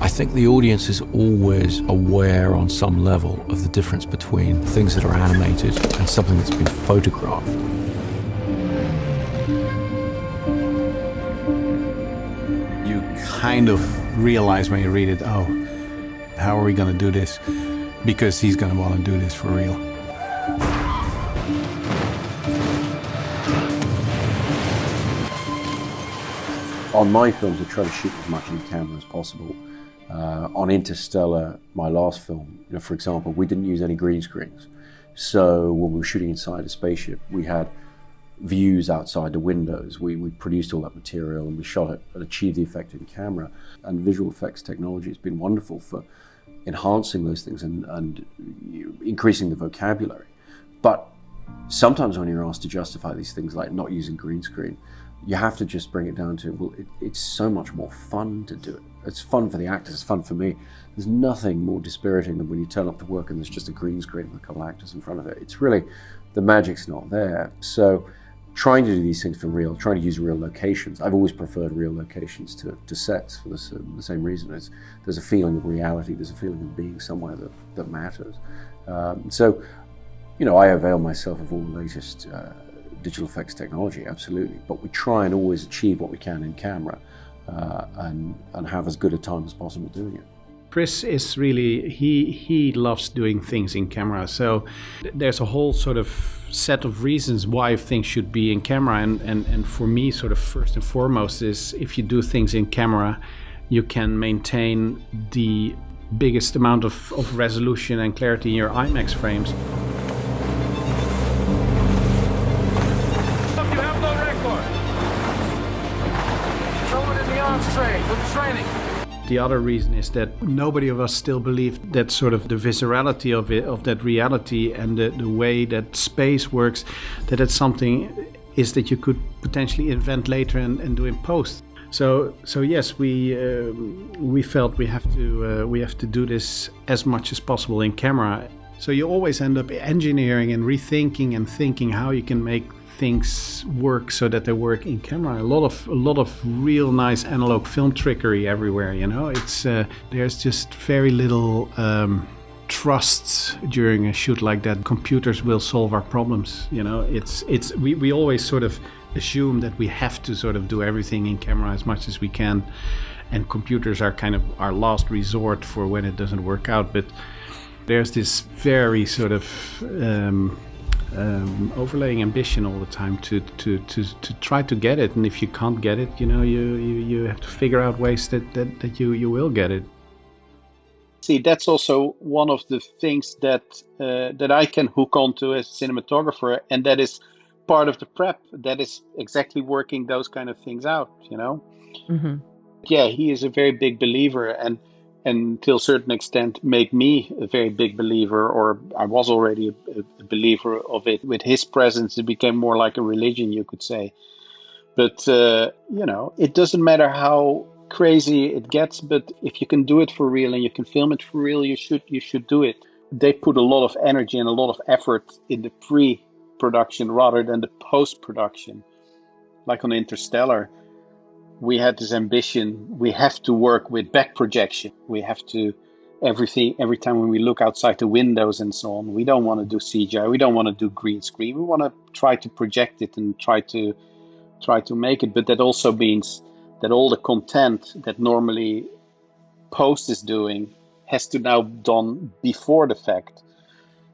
I think the audience is always aware on some level of the difference between things that are animated and something that's been photographed. You kind of realize when you read it, oh, how are we going to do this? Because he's going to want to do this for real. On my films, I try to shoot as much in camera as possible. On Interstellar, my last film, for example, we didn't use any green screens. So when we were shooting inside a spaceship, we had views outside the windows. We produced all that material and we shot it and achieved the effect in camera. And visual effects technology has been wonderful for enhancing those things and increasing the vocabulary. But sometimes when you're asked to justify these things like not using green screen, you have to just bring it down to, well, it's so much more fun to do it. It's fun for the actors, it's fun for me. There's nothing more dispiriting than when you turn up to work and there's just a green screen with a couple of actors in front of it. It's really, the magic's not there. So trying to do these things for real, trying to use real locations. I've always preferred real locations to sets for the same reason. There's a feeling of reality, there's a feeling of being somewhere that matters. So, I avail myself of all the latest digital effects technology, absolutely, but we try and always achieve what we can in camera and have as good a time as possible doing it. Chris is really, he loves doing things in camera, so there's a whole sort of set of reasons why things should be in camera, and for me, sort of first and foremost is if you do things in camera, you can maintain the biggest amount of resolution and clarity in your IMAX frames. The other reason is that nobody of us still believed that sort of the viscerality of it, of that reality, and the way that space works, that it's something is that you could potentially invent later and do in post. So yes, we felt we have to do this as much as possible in camera. So you always end up engineering and rethinking and thinking how you can make things work so that they work in camera. A lot of real nice analog film trickery everywhere. It's there's just very little trust during a shoot like that. Computers will solve our problems. We always sort of assume that we have to sort of do everything in camera as much as we can, and computers are kind of our last resort for when it doesn't work out. But there's this very sort of overlaying ambition all the time to try to get it, and if you can't get it, you have to figure out ways that you will get it. See, that's also one of the things that I can hook onto as a cinematographer, and that is part of the prep. That is exactly working those kind of things out. Mm-hmm. Yeah, he is a very big believer, and to a certain extent made me a very big believer, or I was already a believer of it. With his presence, it became more like a religion, you could say. But, it doesn't matter how crazy it gets, but if you can do it for real and you can film it for real, you should do it. They put a lot of energy and a lot of effort in the pre-production rather than the post-production. Like on Interstellar, we had this ambition. We have to work with back projection. We have to, every time when we look outside the windows and so on, we don't want to do CGI. We don't want to do green screen. We want to try to project it and try to make it. But that also means that all the content that normally post is doing has to now done before the fact.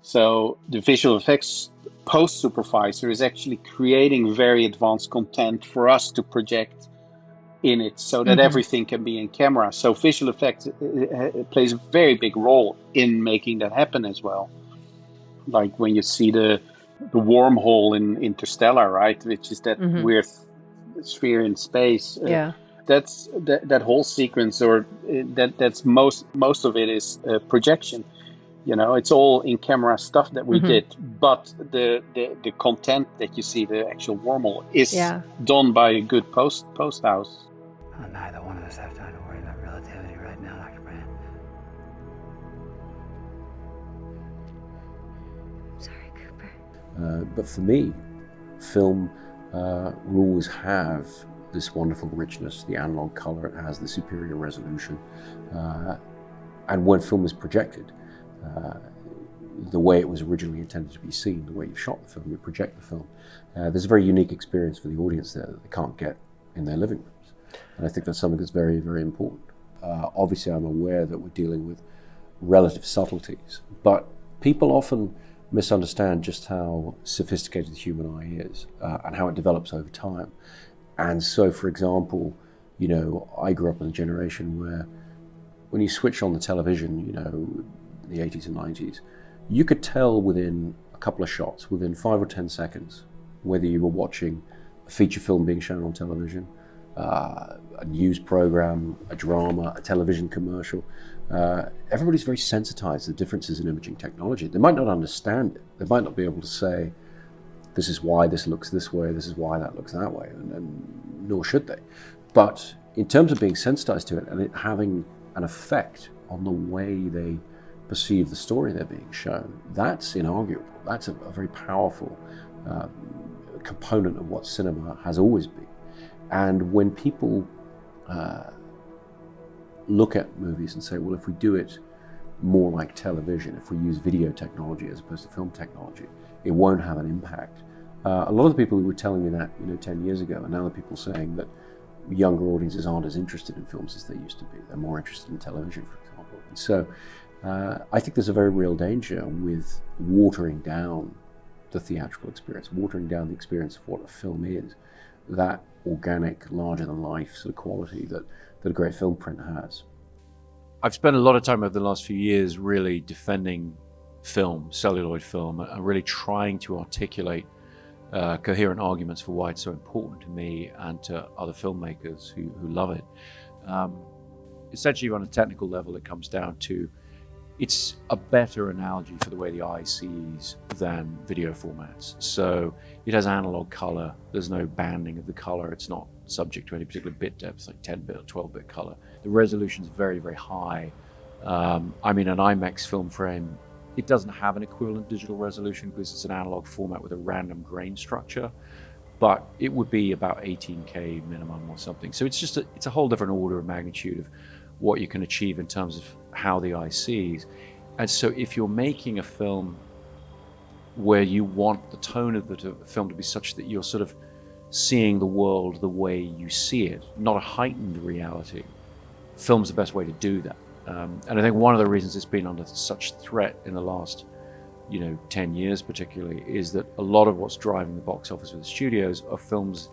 So the visual effects post supervisor is actually creating very advanced content for us to project in it, so that everything can be in camera. So visual effects plays a very big role in making that happen as well. Like when you see the wormhole in Interstellar, right, which is that weird sphere in space. Yeah, that's that whole sequence, or that's most of it is projection. It's all in camera stuff that we did, but the content that you see, the actual wormhole, is done by a good post house. Neither one of us have time to worry about relativity right now, Dr. Brand. sorry, Cooper. But for me, film will always have this wonderful richness, the analog color, it has the superior resolution. And when film is projected, the way it was originally intended to be seen, the way you shot the film, you project the film, there's a very unique experience for the audience there that they can't get in their living rooms. And I think that's something that's very, very important. Obviously, I'm aware that we're dealing with relative subtleties, but people often misunderstand just how sophisticated the human eye is and how it develops over time. And so, for example, you know, I grew up in a generation where when you switch on the television, you know, the 80s and 90s, you could tell within a couple of shots, within 5 or 10 seconds, whether you were watching a feature film being shown on television, a news program, a drama, a television commercial. Everybody's very sensitized to the differences in imaging technology. They might not understand it. They might not be able to say, this is why this looks this way, this is why that looks that way, and nor should they. But in terms of being sensitized to it and it having an effect on the way they perceive the story they're being shown, that's inarguable. That's a very powerful component of what cinema has always been. And when people look at movies and say, well, if we do it more like television, if we use video technology as opposed to film technology, it won't have an impact. A lot of the people who were telling me that, 10 years ago, and now the people saying that younger audiences aren't as interested in films as they used to be. They're more interested in television, for example. And so I think there's a very real danger with watering down the theatrical experience, watering down the experience of what a film is, that organic, larger-than-life sort of quality that a great film print has. I've spent a lot of time over the last few years really defending film, celluloid film, and really trying to articulate coherent arguments for why it's so important to me and to other filmmakers who love it. Essentially, on a technical level, it comes down to it's a better analogy for the way the eye sees than video formats. So it has analog color. There's no banding of the color. It's not subject to any particular bit depth, like 10-bit or 12-bit color. The resolution is very, very high. I mean, an IMAX film frame, it doesn't have an equivalent digital resolution because it's an analog format with a random grain structure, but it would be about 18K minimum or something. So it's just it's a whole different order of magnitude of what you can achieve in terms of how the eye sees. And so if you're making a film where you want the tone of the film to be such that you're sort of seeing the world the way you see it, not a heightened reality, film's the best way to do that. And I think one of the reasons it's been under such threat in the last 10 years particularly is that a lot of what's driving the box office with the studios are films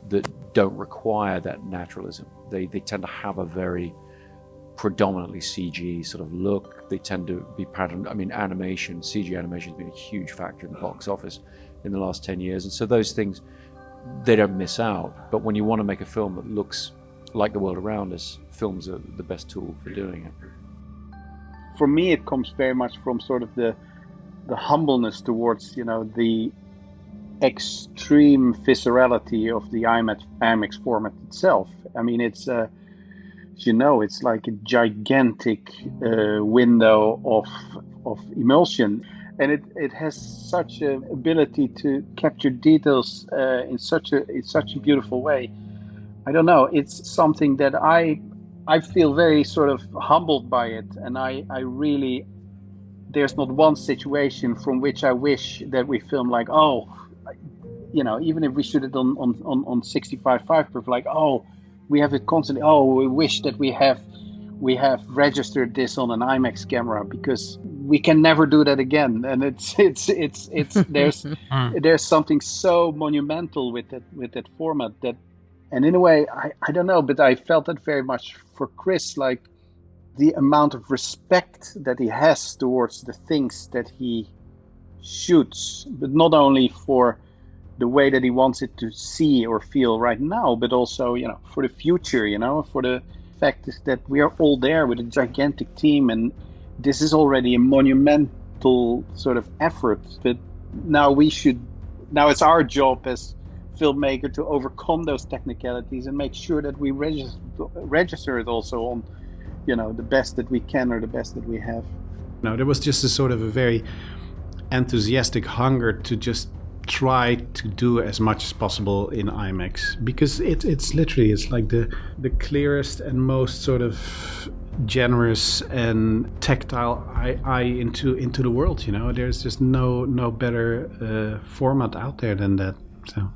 that don't require that naturalism. They tend to have a very predominantly CG sort of look. They tend to be patterned. I mean, animation, CG animation has been a huge factor in the box office in the last 10 years. And so those things, they don't miss out. But when you want to make a film that looks like the world around us, films are the best tool for doing it. For me, it comes very much from sort of the humbleness towards, the extreme viscerality of the IMAX format itself. I mean, it's it's like a gigantic window of emulsion, and it has such an ability to capture details in such a beautiful way. I don't know. It's something that I feel very sort of humbled by it, and I really, there's not one situation from which I wish that we film like, even if we shoot it on 65.5, like, we have it constantly. We wish that we have registered this on an IMAX camera because we can never do that again. And it's there's something so monumental with that format that. And in a way, I don't know, but I felt that very much for Chris, like the amount of respect that he has towards the things that he shoots, but not only for the way that he wants it to see or feel right now, but also, for the future, for the fact is that we are all there with a gigantic team, and this is already a monumental sort of effort. But now it's our job as filmmaker to overcome those technicalities and make sure that we register it also on the best that we can or the best that we have. There was just a sort of a very enthusiastic hunger to just try to do as much as possible in IMAX, because it's literally, it's like the clearest and most sort of generous and tactile eye into the world. You know, there's just no better format out there than that. So.